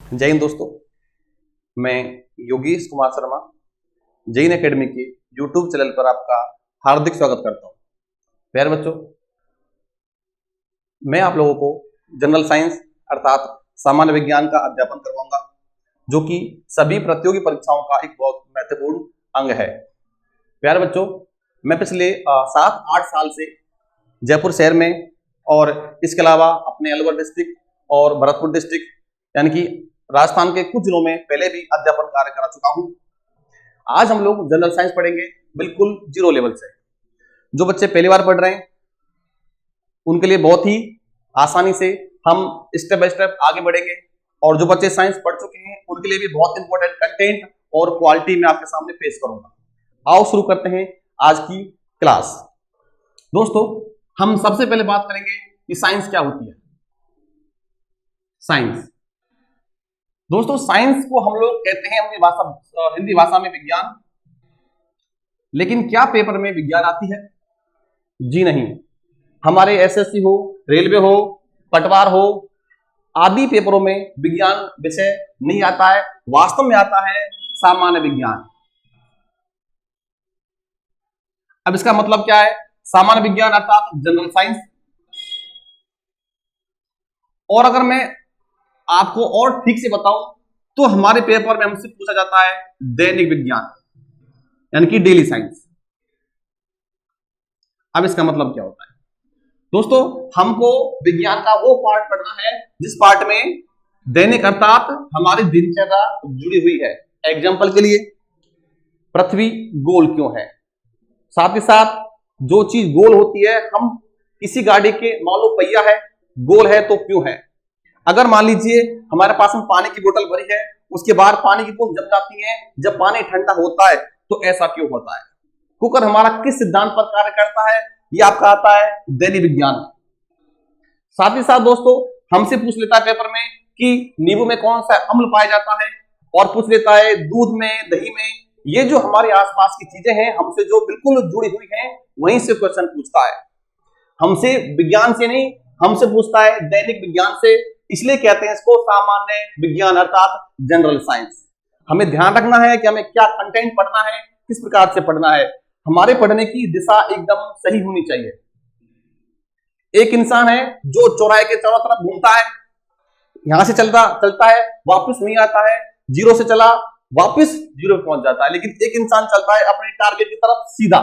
जय हिंद दोस्तों, मैं योगेश कुमार शर्मा जैन एकेडमी के यूट्यूब चैनल पर आपका हार्दिक स्वागत करता हूं। प्यारे बच्चों, मैं आप लोगों को जनरल साइंस अर्थात सामान्य विज्ञान का अध्यापन करवाऊंगा, जो कि सभी प्रतियोगी परीक्षाओं का एक बहुत महत्वपूर्ण अंग है। प्यारे बच्चों, मैं पिछले 7-8 साल से जयपुर शहर में और इसके अलावा अपने अलवर डिस्ट्रिक्ट और भरतपुर डिस्ट्रिक्ट यानी कि राजस्थान के कुछ जिलों में पहले भी अध्यापन कार्य करा चुका हूं। आज हम लोग जनरल साइंस पढ़ेंगे बिल्कुल जीरो लेवल से। जो बच्चे पहली बार पढ़ रहे हैं उनके लिए बहुत ही आसानी से हम स्टेप बाय स्टेप आगे बढ़ेंगे, और जो बच्चे साइंस पढ़ चुके हैं उनके लिए भी बहुत इंपॉर्टेंट कंटेंट और क्वालिटी मैं आपके सामने पेश करूंगा। आओ शुरू करते हैं आज की क्लास। दोस्तों, हम सबसे पहले बात करेंगे कि साइंस क्या होती है। साइंस दोस्तों, साइंस को हम लोग कहते हैं हिंदी भाषा में विज्ञान। लेकिन क्या पेपर में विज्ञान आती है? जी नहीं। हमारे एसएससी हो, रेलवे हो, पटवार हो आदि पेपरों में विज्ञान विषय नहीं आता है। वास्तव में आता है सामान्य विज्ञान। अब इसका मतलब क्या है? सामान्य विज्ञान अर्थात जनरल साइंस। और अगर मैं आपको और ठीक से बताऊं तो हमारे पेपर में हमसे पूछा जाता है दैनिक विज्ञान यानी कि डेली साइंस। अब इसका मतलब क्या होता है? दोस्तों, हमको विज्ञान का वो पार्ट पढ़ना है जिस पार्ट में दैनिक अर्थात हमारी दिनचर्या जुड़ी हुई है। एग्जाम्पल के लिए, पृथ्वी गोल क्यों है? साथ ही साथ जो चीज गोल होती है, हम किसी गाड़ी के मान लो पहिया है, गोल है तो क्यों है? अगर मान लीजिए हमारे पास में पानी की बोतल भरी है, उसके बाद पानी की बूंद जम जाती है, जब पानी ठंडा होता है तो ऐसा क्यों होता है? कुकर हमारा किस सिद्धांत पर कार्य करता है? ये आपका आता है दैनिक विज्ञान में। साथ ही साथ दोस्तों, हमसे पूछ लेता है पेपर में कि नींबू में कौन सा अम्ल पाया जाता है, और पूछ लेता है दूध में, दही में। ये जो हमारे आसपास की चीजें हैं, हमसे जो बिल्कुल जुड़ी हुई हैं, वहीं से क्वेश्चन पूछता है। हमसे विज्ञान से नहीं, हमसे पूछता है दैनिक विज्ञान से। इसलिए कहते हैं इसको सामान्य विज्ञान अर्थात जनरल साइंस। हमें ध्यान रखना है कि हमें क्या कंटेंट पढ़ना है, किस प्रकार से पढ़ना है। हमारे पढ़ने की दिशा एकदम सही होनी चाहिए। एक इंसान है जो चौराहे के चारों तरफ घूमता है, यहां से चलता है, वापस नहीं आता है, जीरो से चला वापस जीरो पे पहुंच जाता है। लेकिन एक इंसान चलता है अपने टारगेट की तरफ सीधा,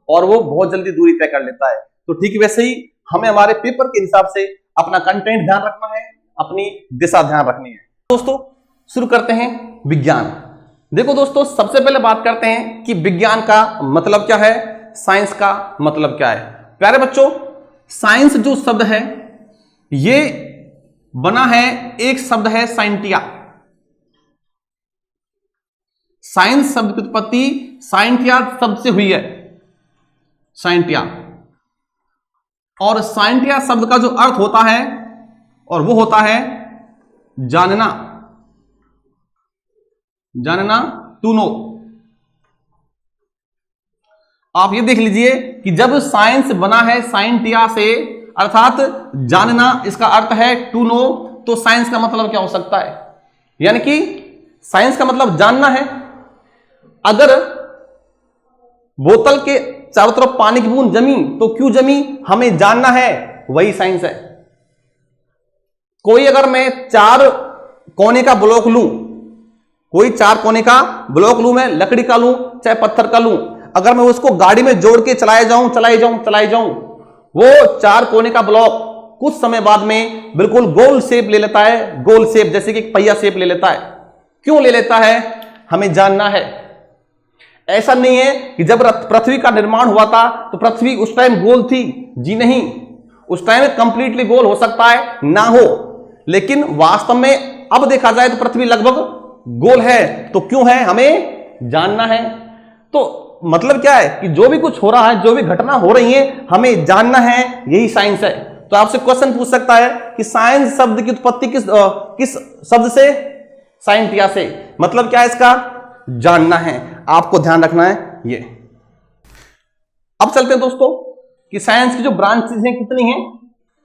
और वो बहुत जल्दी दूरी तय कर लेता है। तो ठीक वैसे ही हमें हमारे पेपर के हिसाब से अपना कंटेंट ध्यान रखना है, अपनी दिशा ध्यान रखनी है। दोस्तों, शुरू करते हैं विज्ञान। देखो दोस्तों, सबसे पहले बात करते हैं कि विज्ञान का मतलब क्या है, साइंस का मतलब क्या है। प्यारे बच्चों, साइंस जो शब्द है ये बना है, एक शब्द है साइंटिया। साइंस शब्द की उत्पत्ति साइंटिया शब्द से हुई है, साइंटिया। और साइंटिया शब्द का जो अर्थ होता है, और वो होता है जानना, टू नो। आप ये देख लीजिए कि जब साइंस बना है साइंटिया से अर्थात जानना, इसका अर्थ है टू नो, तो साइंस का मतलब क्या हो सकता है? यानी कि साइंस का मतलब जानना है। अगर बोतल के चारों तरफ पानी की बूंद जमी तो क्यों जमी, हमें जानना है, वही साइंस है। कोई अगर मैं 4 कोने का ब्लॉक लूं, कोई 4 कोने का ब्लॉक लूं, मैं लकड़ी का लूं चाहे पत्थर का लूं, अगर मैं उसको गाड़ी में जोड़ के चलाए जाऊं, वो 4 कोने का ब्लॉक कुछ समय बाद में बिल्कुल गोल शेप ले लेता है, गोल शेप जैसे कि पहिया शेप ले लेता है। क्यों ले लेता है? हमें जानना है। ऐसा नहीं है कि जब पृथ्वी का निर्माण हुआ था तो पृथ्वी उस टाइम गोल थी। जी नहीं, उस टाइम कंप्लीटली गोल हो सकता है, ना हो, लेकिन वास्तव में अब देखा जाए तो पृथ्वी लगभग गोल है। तो क्यों है? हमें जानना है। तो मतलब क्या है कि जो भी कुछ हो रहा है, जो भी घटना हो रही है, हमें जानना है, यही साइंस है। तो आपसे क्वेश्चन पूछ सकता है कि साइंस शब्द की उत्पत्ति किस शब्द से? साइंटिया से। मतलब क्या है इसका? जानना है। आपको ध्यान रखना है ये। अब चलते हैं दोस्तों कि साइंस की जो ब्रांचेस हैं कितनी हैं।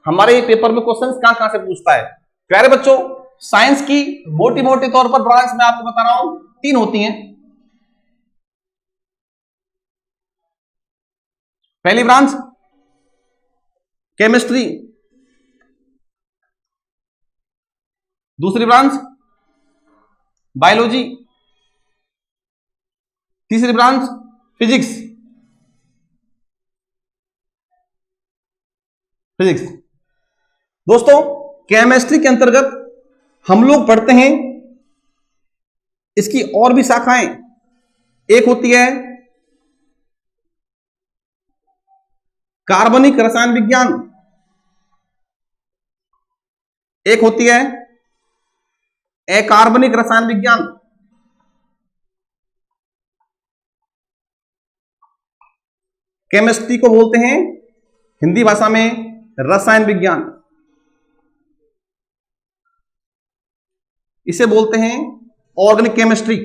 हमारे पेपर में क्वेश्चंस कहां से पूछता है। प्यारे बच्चों, साइंस की मोटी मोटी तौर पर ब्रांच मैं आपको बता रहा हूं 3 होती हैं। पहली ब्रांच केमिस्ट्री, दूसरी ब्रांच बायोलॉजी, तीसरी ब्रांच फिजिक्स। दोस्तों केमिस्ट्री के अंतर्गत हम लोग पढ़ते हैं इसकी और भी शाखाएं। एक होती है कार्बनिक रसायन विज्ञान, एक होती है अकार्बनिक रसायन विज्ञान, केमिस्ट्री को बोलते हैं हिंदी भाषा में रसायन विज्ञान, इसे बोलते हैं ऑर्गेनिक केमिस्ट्री।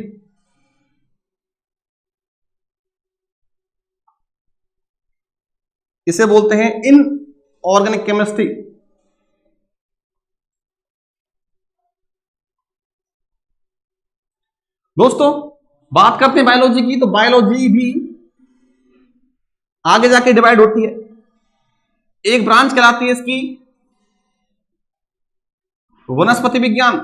इसे बोलते हैं इनऑर्गेनिक केमिस्ट्री। दोस्तों बात करते हैं बायोलॉजी की, तो बायोलॉजी भी आगे जाके डिवाइड होती है। एक ब्रांच कहलाती है इसकी वनस्पति विज्ञान,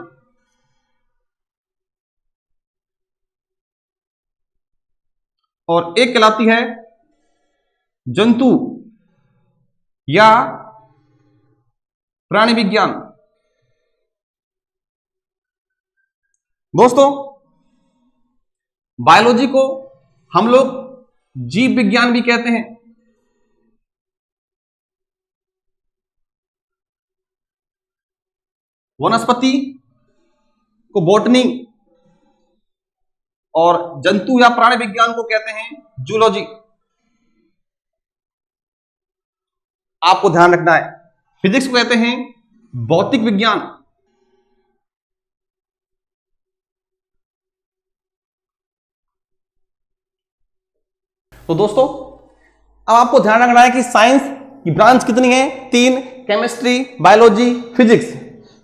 और एक कहलाती है जंतु या प्राणी विज्ञान। दोस्तों बायोलॉजी को हम लोग जीव विज्ञान भी कहते हैं। वनस्पति को बॉटनी और जंतु या प्राणी विज्ञान को कहते हैं जूलॉजी। आपको ध्यान रखना है, फिजिक्स को कहते हैं भौतिक विज्ञान। तो दोस्तों अब आपको ध्यान रखना है कि साइंस की ब्रांच कितनी है? 3, केमिस्ट्री, बायोलॉजी, फिजिक्स।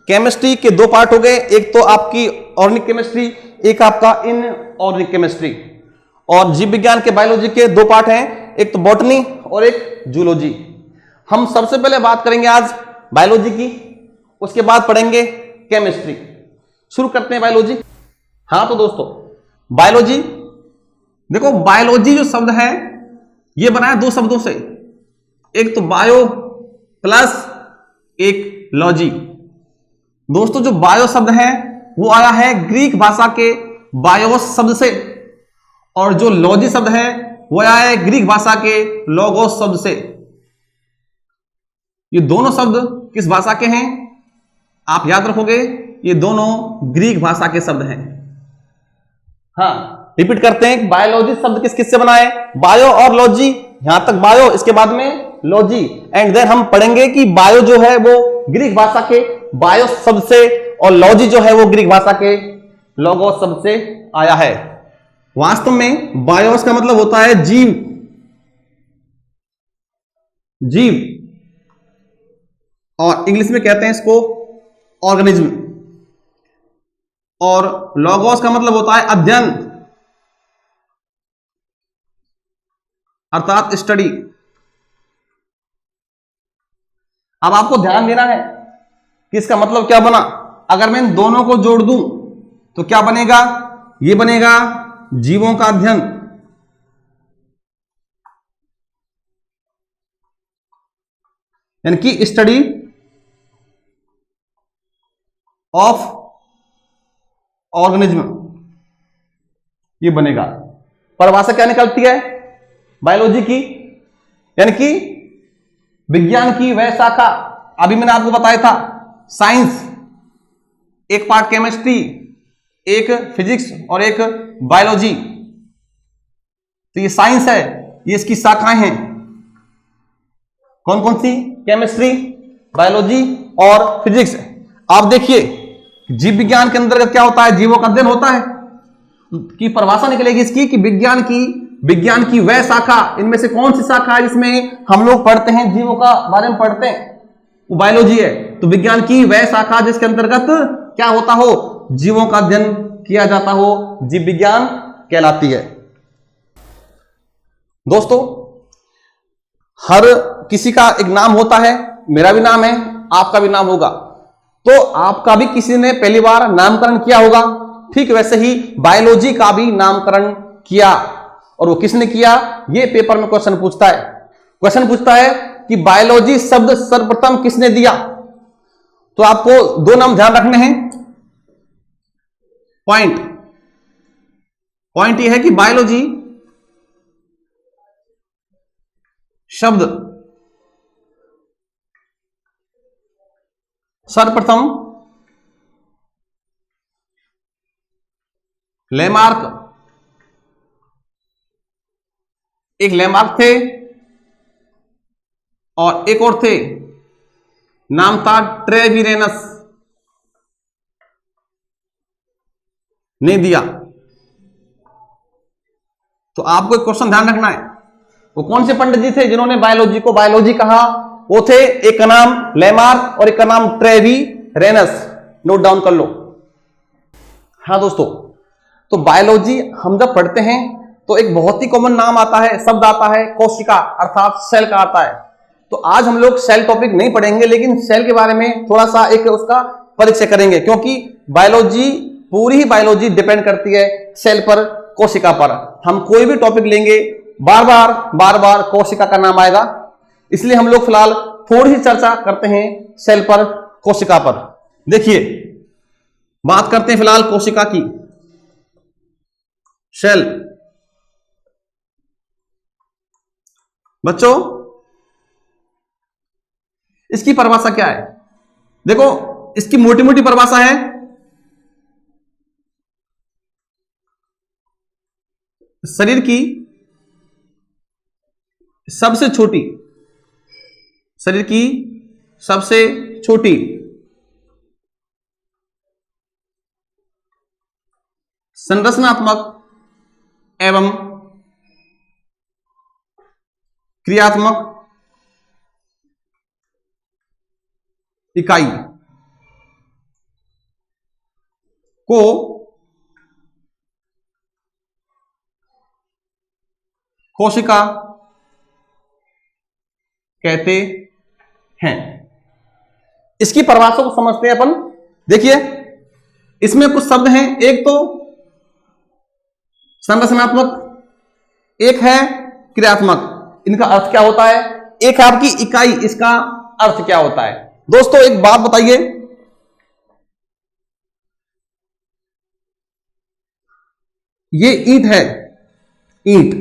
केमिस्ट्री के 2 पार्ट हो गए, एक तो आपकी ऑर्गेनिक केमिस्ट्री, एक आपका इनऑर्गेनिक केमिस्ट्री। और जीव विज्ञान के बायोलॉजी के 2 पार्ट हैं, एक तो बॉटनी और एक जूलॉजी। हम सबसे पहले बात करेंगे आज बायोलॉजी की, उसके बाद पढ़ेंगे केमिस्ट्री। शुरू करते हैं बायोलॉजी। हाँ तो दोस्तों बायोलॉजी, देखो बायोलॉजी जो शब्द है ये बना है 2 शब्दों से, एक तो बायो प्लस एक लॉजी। दोस्तों जो बायो शब्द है वो आया है ग्रीक भाषा के बायोस शब्द से, और जो लॉजी शब्द है वो आया है ग्रीक भाषा के लोगोस शब्द से। ये दोनों शब्द किस भाषा के हैं आप याद रखोगे, ये दोनों ग्रीक भाषा के शब्द हैं। हाँ रिपीट करते हैं, बायोलॉजी शब्द किस किस से बना है? बायो और लॉजी। यहां तक बायो, इसके बाद में लॉजी, एंड देन हम पढ़ेंगे कि बायो जो है वो ग्रीक भाषा के बायो शब्द से और लॉजी जो है वो ग्रीक भाषा के लोगोस शब्द से आया है। वास्तव में बायोस का मतलब होता है जीव, जीव, और इंग्लिश में कहते हैं इसको ऑर्गेनिज्म। और लॉगोस का मतलब होता है अध्ययन अर्थात स्टडी। अब आपको ध्यान देना है कि इसका मतलब क्या बना। अगर मैं इन दोनों को जोड़ दूं तो क्या बनेगा? ये बनेगा जीवों का अध्ययन, यानी कि स्टडी ऑफ ऑर्गेनिज्म, ये बनेगा। परिभाषा क्या निकलती है बायोलॉजी की? यानी कि विज्ञान की वह शाखा, अभी मैंने आपको बताया था साइंस, एक पार्ट केमिस्ट्री, एक फिजिक्स और एक बायोलॉजी। तो ये साइंस है, ये इसकी शाखाएं हैं। कौन कौन सी? केमिस्ट्री, बायोलॉजी और फिजिक्स। आप देखिए जीव विज्ञान के अंतर्गत क्या होता है? जीवों का अध्ययन होता है। की परिभाषा निकलेगी इसकी कि विज्ञान की वह शाखा, इनमें से कौन सी शाखा है जिसमें हम लोग पढ़ते हैं, जीवों का बारे में पढ़ते हैं, वो बायोलॉजी है। तो विज्ञान की वह शाखा जिसके अंतर्गत क्या होता हो, जीवों का अध्ययन किया जाता हो, जीव विज्ञान कहलाती है। दोस्तों, हर किसी का एक नाम होता है, मेरा भी नाम है, आपका भी नाम होगा, तो आपका भी किसी ने पहली बार नामकरण किया होगा। ठीक वैसे ही बायोलॉजी का भी नामकरण किया, और वो किसने किया, ये पेपर में क्वेश्चन पूछता है। क्वेश्चन पूछता है कि बायोलॉजी शब्द सर्वप्रथम किसने दिया। तो आपको दो नाम ध्यान रखने हैं। पॉइंट ये है कि बायोलॉजी शब्द सर्वप्रथम लैमार्क, एक लैमार्क थे और एक और थे, नाम था ट्रेविरेनस, ने दिया। तो आपको एक क्वेश्चन ध्यान रखना है, वो कौन से पंडित जी थे जिन्होंने बायोलॉजी को बायोलॉजी कहा। वो थे, एक का नाम लैमार्क और एक का नाम ट्रेविरेनस। नोट डाउन कर लो। हाँ दोस्तों, तो बायोलॉजी हम जब पढ़ते हैं तो एक बहुत ही कॉमन नाम आता है, शब्द आता है, कोशिका अर्थात सेल का आता है। तो आज हम लोग सेल टॉपिक नहीं पढ़ेंगे, लेकिन सेल के बारे में थोड़ा सा एक उसका परिचय करेंगे, क्योंकि बायोलॉजी, पूरी ही बायोलॉजी डिपेंड करती है सेल पर, कोशिका पर। हम कोई भी टॉपिक लेंगे बार बार कोशिका का नाम आएगा, इसलिए हम लोग फिलहाल थोड़ी ही चर्चा करते हैं सेल पर, कोशिका पर। देखिए, बात करते हैं फिलहाल कोशिका की, सेल। बच्चों, इसकी परिभाषा क्या है? देखो, इसकी मोटी मोटी परिभाषा है, शरीर की सबसे छोटी, शरीर की सबसे छोटी संरचनात्मक एवं क्रियात्मक इकाई को कोशिका कहते हैं। इसकी परिभाषा को समझते हैं अपन। देखिए, इसमें कुछ शब्द हैं, एक तो संरचनात्मक, एक है क्रियात्मक। इनका अर्थ क्या होता है? एक है आपकी इकाई, इसका अर्थ क्या होता है? दोस्तों, एक बात बताइए, ये ईंट है, ईंट,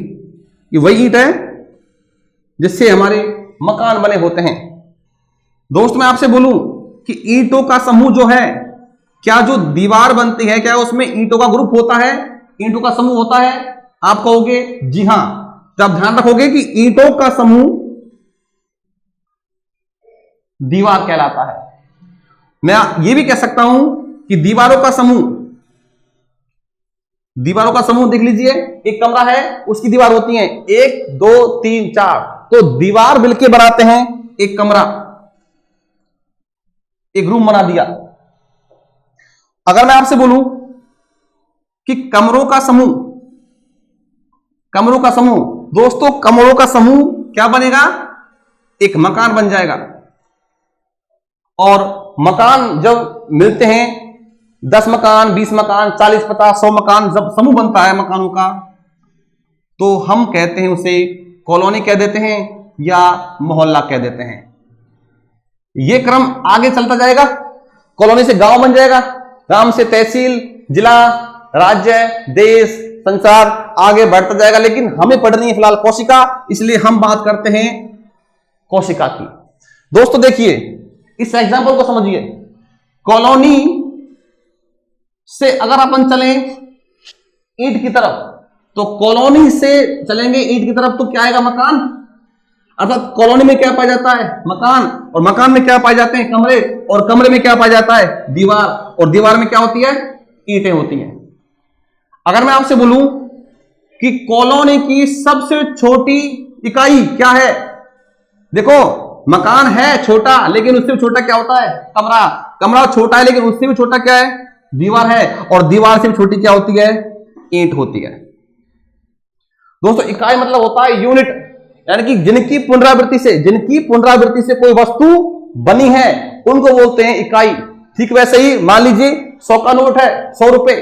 ये वही ईंट है जिससे हमारे मकान बने होते हैं। दोस्त, मैं आपसे बोलूं कि ईंटों का समूह जो है, क्या जो दीवार बनती है, क्या उसमें ईंटों का ग्रुप होता है, ईंटों का समूह होता है? आप कहोगे जी हां। तो आप ध्यान रखोगे कि ईंटों का समूह दीवार कहलाता है। मैं यह भी कह सकता हूं कि दीवारों का समूह देख लीजिए, एक कमरा है, उसकी दीवार होती है 1 2 3 4, तो दीवार मिलके बनाते हैं एक कमरा, एक रूम बना दिया। अगर मैं आपसे बोलूं कि कमरों का समूह, दोस्तों, कमरों का समूह क्या बनेगा? एक मकान बन जाएगा। और मकान जब मिलते हैं, 10 मकान, 20 मकान, 40 50 100 मकान, जब समूह बनता है मकानों का, तो हम कहते हैं उसे कॉलोनी कह देते हैं या मोहल्ला कह देते हैं। यह क्रम आगे चलता जाएगा, कॉलोनी से गांव बन जाएगा, गांव से तहसील, जिला, राज्य, देश, संसार आगे बढ़ता जाएगा। लेकिन हमें पढ़नी है फिलहाल कोशिका, इसलिए हम बात करते हैं कोशिका की। दोस्तों देखिए, इस एग्जांपल को समझिए। कॉलोनी से अगर अपन चलें ईंट की तरफ, तो कॉलोनी से चलेंगे ईंट की तरफ, तो क्या आएगा? मकान। अर्थात कॉलोनी में क्या पाया जाता है? मकान। और मकान में क्या पाए जाते हैं? कमरे। और कमरे में क्या पाया जाता है? दीवार। और दीवार में क्या होती है? ईंटें होती हैं। अगर मैं आपसे बोलूं कि कॉलोनी की सबसे छोटी इकाई क्या है? देखो, मकान है छोटा, लेकिन उससे भी छोटा क्या होता है? कमरा। कमरा छोटा है, लेकिन उससे भी छोटा क्या है? दीवार है। और दीवार से भी छोटी क्या होती है? ईंट होती है। दोस्तों इकाई मतलब होता है यूनिट, यानी कि जिनकी पुनरावृत्ति से कोई वस्तु बनी है उनको बोलते हैं इकाई। ठीक वैसे ही मान लीजिए 100 का नोट है, 100 रुपए,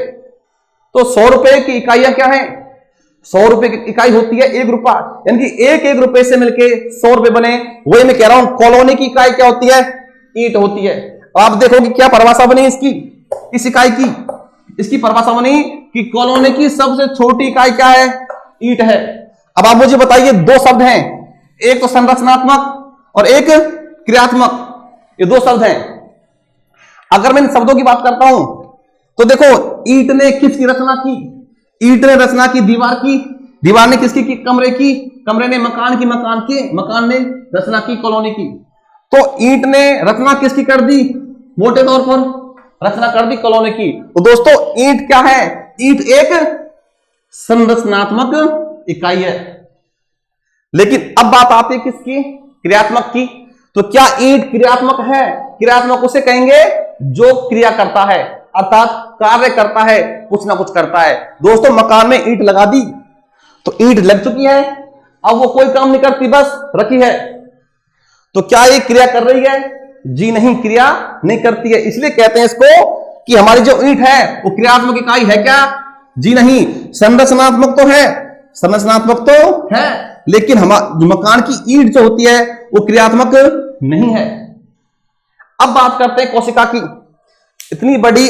तो 100 रुपए की इकाइयां क्या है? 100 रुपए की इकाई होती है 1 रुपया, यानी कि एक रुपए से मिलके 100 रुपए बने। वही मैं कह रहा हूं कॉलोनी की इकाई क्या होती है? ईंट होती है। आप देखोगे क्या परिभाषा बनी इसकी, इस इकाई की? इसकी परिभाषा बनी कि कॉलोनी की सबसे छोटी इकाई क्या है? ईंट है। अब आप मुझे बताइए, दो शब्द हैं, एक तो संरचनात्मक और एक क्रियात्मक, ये दो शब्द हैं। अगर मैं इन शब्दों की बात करता हूं तो देखो, ईंट ने किसकी रचना की? ईंट ने रचना की दीवार की, दीवार ने किसकी की? कमरे की, कमरे ने मकान की, मकान ने रचना की कॉलोनी की। तो ईंट ने रचना किसकी कर दी? मोटे तौर पर रचना कर दी कॉलोनी की। तो दोस्तों ईंट क्या है? ईंट एक संरचनात्मक इकाई है। लेकिन अब बात आती है किसकी? क्रियात्मक की। तो क्या ईंट क्रियात्मक है? क्रियात्मक उसे कहेंगे जो क्रिया करता है, अर्थात कार्य करता है, कुछ ना कुछ करता है। दोस्तों मकान में ईंट लगा दी तो ईंट लग चुकी है, अब वो कोई काम नहीं करती, बस रखी है। तो क्या ये क्रिया कर रही है? जी नहीं, क्रिया नहीं करती है। इसलिए कहते हैं इसको कि हमारी जो ईंट है वो क्रियात्मक इकाई है क्या? जी नहीं। संरचनात्मक तो है, संरचनात्मक तो है, लेकिन हमारे मकान की ईंट जो होती है वो क्रियात्मक नहीं है। अब बात करते हैं कोशिका की। इतनी बड़ी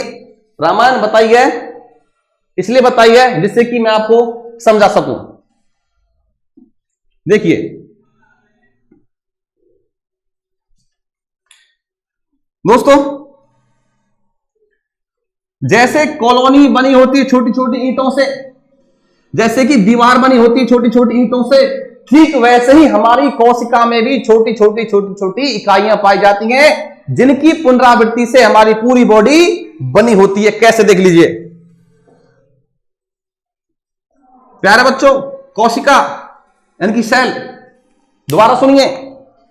रामायण बताई है, इसलिए बताई है जिससे कि मैं आपको समझा सकूं। देखिए दोस्तों, जैसे कॉलोनी बनी होती है छोटी छोटी ईंटों से, जैसे कि दीवार बनी होती है छोटी छोटी ईंटों से, ठीक वैसे ही हमारी कोशिका में भी छोटी छोटी इकाइयां पाई जाती हैं, जिनकी पुनरावृत्ति से हमारी पूरी बॉडी बनी होती है। कैसे? देख लीजिए प्यारे बच्चों, कोशिका यानी कि सेल, दोबारा सुनिए,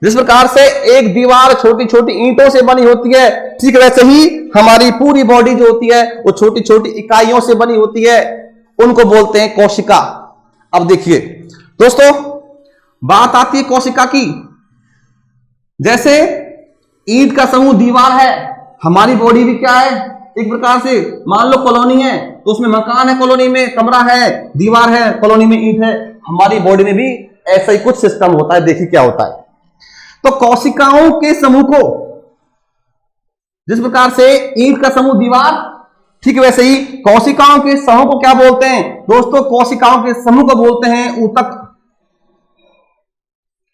जिस प्रकार से एक दीवार छोटी छोटी ईंटों से बनी होती है, ठीक वैसे ही हमारी पूरी बॉडी जो होती है वो छोटी छोटी इकाइयों से बनी होती है, उनको बोलते हैं कोशिका। अब देखिए दोस्तों, बात आती है कोशिका की। जैसे ईंट का समूह दीवार है, हमारी बॉडी भी क्या है? एक प्रकार से मान लो कॉलोनी है, तो उसमें मकान है, कॉलोनी में कमरा है, दीवार है, कॉलोनी में ईंट है। हमारी बॉडी में भी ऐसा ही कुछ सिस्टम होता है। देखिए क्या होता है। तो कोशिकाओं के समूह को, जिस प्रकार से ईंट का समूह दीवार, ठीक वैसे ही कोशिकाओं के समूह को क्या बोलते हैं? दोस्तों कोशिकाओं के समूह को बोलते हैं ऊतक।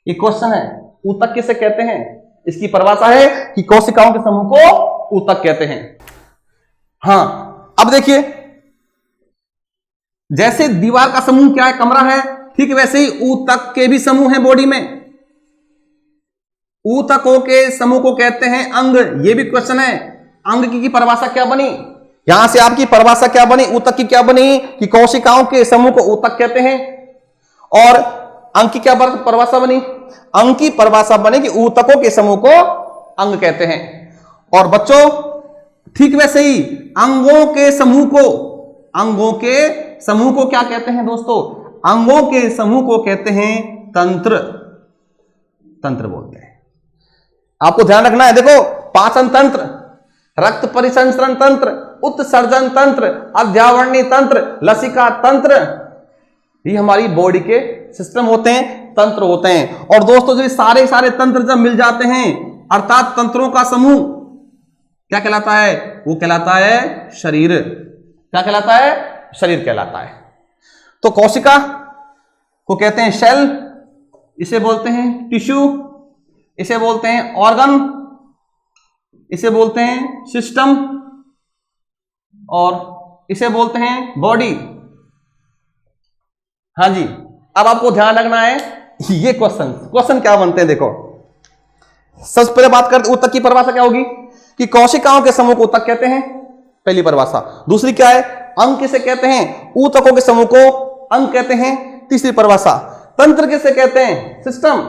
ये क्वेश्चन है, ऊतक किसे कहते हैं? इसकी परिभाषा है कि कोशिकाओं के समूह को ऊतक कहते हैं। हां, अब देखिए, जैसे दीवार का समूह क्या है? कमरा है, ठीक वैसे ही ऊतक के भी समूह है बॉडी में। ऊतकों के समूह को कहते हैं अंग। ये भी क्वेश्चन है, अंग की परिभाषा क्या बनी? यहां से आपकी परिभाषा क्या बनी? ऊतक की क्या बनी कि कोशिकाओं के समूह को ऊतक कहते हैं। और अंग की क्या परिभाषा बनी? अंग की परिभाषा बनी कि ऊतकों के समूह को अंग कहते हैं। और बच्चों ठीक वैसे ही अंगों के समूह को क्या कहते हैं? दोस्तों अंगों के समूह को कहते हैं तंत्र। तंत्र बोलते हैं। आपको ध्यान रखना है। देखो, पाचन तंत्र, रक्त परिसंचरण तंत्र, उत्सर्जन तंत्र, अध्यावरणीय तंत्र, लसिका तंत्र, ये हमारी बॉडी के सिस्टम होते हैं, तंत्र होते हैं। और दोस्तों जब सारे तंत्र जब मिल जाते हैं, अर्थात तंत्रों का समूह क्या कहलाता है? वो कहलाता है शरीर। क्या कहलाता है? शरीर कहलाता है। तो कोशिका को कहते हैं सेल, इसे बोलते हैं टिश्यू, इसे बोलते हैं ऑर्गन, इसे बोलते हैं सिस्टम, और इसे बोलते हैं बॉडी। हाँ जी, अब आपको ध्यान रखना है ये क्वेश्चन क्या बनते हैं। देखो, सबसे पहले बात करते ऊतक की परिभाषा क्या होगी कि कोशिकाओं के समूह को ऊतक कहते हैं, पहली परिभाषा। दूसरी क्या है? अंग किसे कहते हैं? ऊतकों के समूह को अंग कहते हैं, तीसरी परिभाषा। तंत्र किसे कहते हैं? सिस्टम,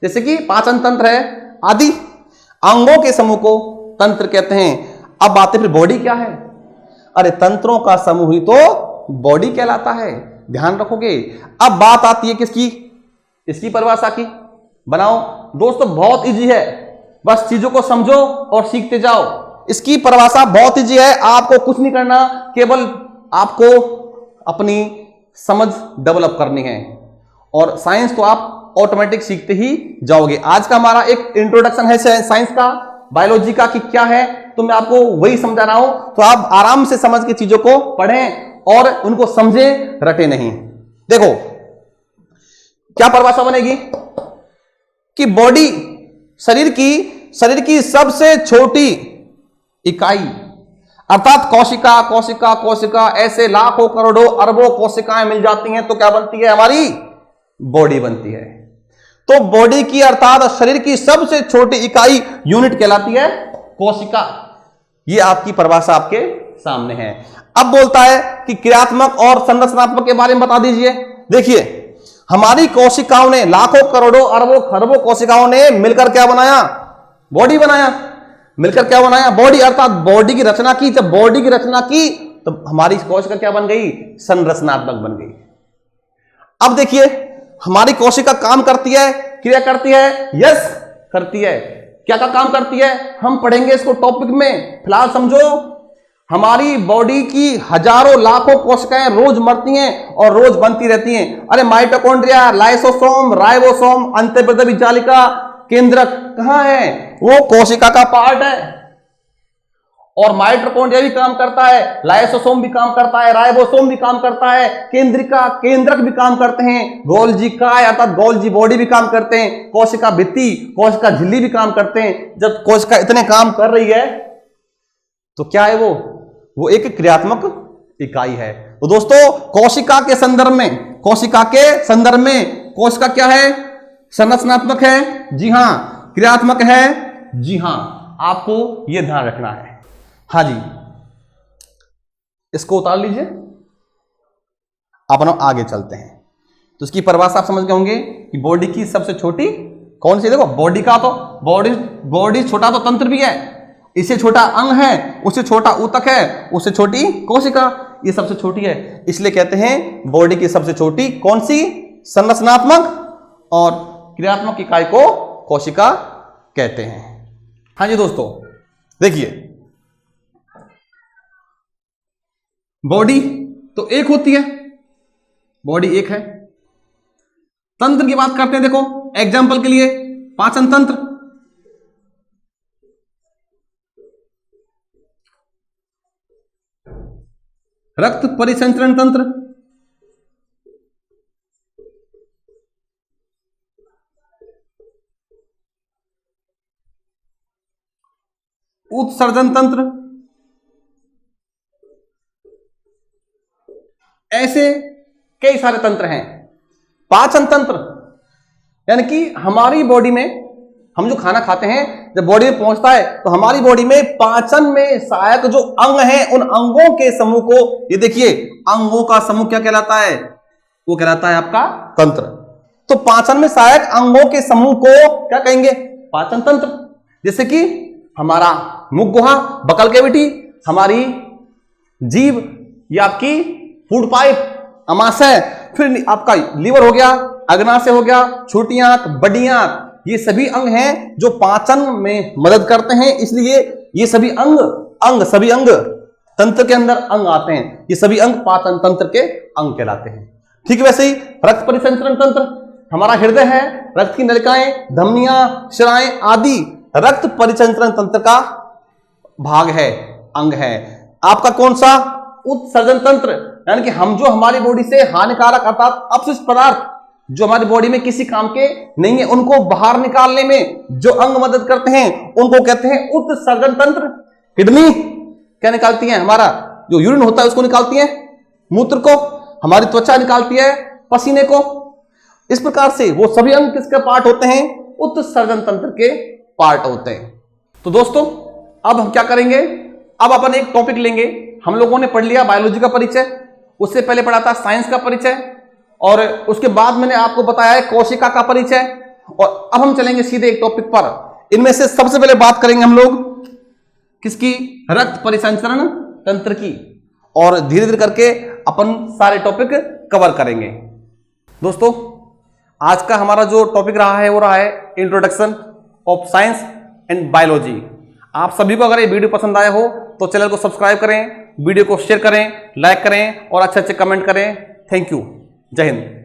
जैसे कि पाचन तंत्र है आदि अंगों के समूह को तंत्र कहते हैं। अब बात है फिर बॉडी क्या है? अरे तंत्रों का समूह ही तो बॉडी कहलाता है, ध्यान रखोगे। अब बात आती है किसकी? इसकी परिभाषा की। बनाओ दोस्तों, बहुत इजी है, बस चीजों को समझो और सीखते जाओ। इसकी परिभाषा बहुत इजी है, आपको कुछ नहीं करना, केवल आपको अपनी समझ डेवलप करनी है और साइंस तो आप ऑटोमेटिक सीखते ही जाओगे। आज का हमारा एक इंट्रोडक्शन है साइंस का, बायोलॉजी का कि क्या है, तो मैं आपको वही समझा रहा हूं, तो आप आराम से समझ के चीजों को पढ़ें और उनको समझें, रटे नहीं। देखो क्या परिभाषा बनेगी कि बॉडी शरीर की सबसे छोटी इकाई, अर्थात कोशिका कोशिका कोशिका ऐसे लाखों करोड़ों अरबों कोशिकाएं मिल जाती हैं तो क्या बनती है? हमारी बॉडी बनती है। तो बॉडी की अर्थात शरीर की सबसे छोटी इकाई यूनिट कहलाती है कोशिका। ये आपकी परिभाषा आपके सामने है। अब बोलता है कि क्रियात्मक और संरचनात्मक के बारे में बता दीजिए। देखिए हमारी कोशिकाओं ने, लाखों करोड़ों अरबों खरबों कोशिकाओं ने मिलकर क्या बनाया? बॉडी बनाया। मिलकर क्या बनाया? बॉडी, अर्थात बॉडी की रचना की। जब बॉडी की रचना की तो हमारी कोशिका क्या बन गई? संरचनात्मक बन गई। अब देखिए हमारी कोशिका काम करती है, क्रिया करती है, यस करती है। क्या का काम करती है हम पढ़ेंगे इसको टॉपिक में, फिलहाल समझो। हमारी बॉडी की हजारों लाखों कोशिकाएं रोज मरती हैं और रोज बनती रहती हैं। अरे माइटोकॉन्ड्रिया, लाइसोसोम, राइबोसोम, अंतःप्रद्रव्य जालिका, केंद्रक कहां है? वो कोशिका का पार्ट है। और माइटोकॉन्ड्रिया भी काम करता है, लाइसोसोम भी काम करता है, राइबोसोम भी काम करता है, केंद्रक भी काम करते हैं, गोल्जी काय अर्थात गोल्जी बॉडी भी काम करते हैं, कोशिका भित्ति, कोशिका झिल्ली भी काम करते हैं। जब कोशिका इतने काम कर रही है तो क्या है वो एक क्रियात्मक इकाई है। तो दोस्तों कोशिका के संदर्भ में कोशिका क्या है? संरचनात्मक है, जी हां। क्रियात्मक है, जी हां। आपको यह ध्यान रखना है। हाँ जी, इसको उतार लीजिए, अपन आगे चलते हैं। तो इसकी परिभाषा आप समझ गए होंगे कि बॉडी की सबसे छोटी कौन सी? देखो बॉडी का तो बॉडी छोटा तो तंत्र भी है, इससे छोटा अंग है, उससे छोटा ऊतक है, उससे छोटी कोशिका, ये सबसे छोटी है। इसलिए कहते हैं बॉडी की सबसे छोटी कौन सी? संरचनात्मक और क्रियात्मक इकाई को कोशिका कहते हैं। हाँ जी दोस्तों, देखिए बॉडी तो एक होती है, बॉडी एक है। तंत्र की बात करते हैं। देखो एग्जाम्पल के लिए पाचन तंत्र, रक्त परिसंचरण तंत्र, उत्सर्जन तंत्र, ऐसे कई सारे तंत्र हैं। पाचन तंत्र यानी कि हमारी बॉडी में हम जो खाना खाते हैं जब बॉडी में पहुंचता है तो हमारी बॉडी में पाचन में सहायक जो अंग हैं उन अंगों के समूह को, ये देखिए अंगों का समूह क्या कहलाता है? वो कहलाता है आपका तंत्र। तो पाचन में सहायक अंगों के समूह को क्या कहेंगे? पाचन तंत्र। जैसे कि हमारा मुख गुहा, बकल कैविटी, हमारी जीभ, ये आपकी फूड पाइप, अमाशय, फिर आपका लीवर हो गया, अग्नाशय हो गया, छोटी आंत, बड़ी आंत, ये सभी अंग हैं जो पाचन में मदद करते हैं। इसलिए ये सभी सभी अंग तंत्र के अंदर अंग आते हैं। ये सभी अंग पाचन तंत्र के अंग कहलाते हैं। ठीक वैसे ही रक्त परिसंचरण तंत्र, हमारा हृदय है, रक्त की नलिकाएं, धमनियां, शिराएं आदि रक्त परिसंचरण तंत्र का भाग है, अंग है। आपका कौन सा? उत्सर्जन तंत्र, यानी कि हम जो हमारी बॉडी से हानिकारक अर्थात अपशिष्ट पदार्थ जो हमारी बॉडी में किसी काम के नहीं है उनको बाहर निकालने में जो अंग मदद करते हैं उनको कहते हैं उत्सर्जन तंत्र। किडनी क्या निकालती है? हमारा जो यूरिन होता है उसको निकालती है, मूत्र को, हमारी त्वचा निकालती है पसीने को। इस प्रकार से वो सभी अंग किसके पार्ट होते हैं? उत्सर्जन तंत्र के पार्ट होते हैं। तो दोस्तों अब हम क्या करेंगे? अब अपन एक टॉपिक लेंगे। हम लोगों ने पढ़ लिया बायोलॉजी का परिचय, उससे पहले पढ़ा था साइंस का परिचय, और उसके बाद मैंने आपको बताया है कोशिका का परिचय। और अब हम चलेंगे सीधे एक टॉपिक पर। इनमें से सबसे पहले बात करेंगे हम लोग किसकी, रक्त परिसंचरण तंत्र की, और धीरे धीरे करके अपन सारे टॉपिक कवर करेंगे। दोस्तों आज का हमारा जो टॉपिक रहा है वो रहा है introduction of science and biology. आप सभी को अगर ये वीडियो पसंद आया हो तो चैनल को सब्सक्राइब करें, वीडियो को शेयर करें, लाइक करें और अच्छे अच्छे कमेंट करें। Thank you. जय हिंद।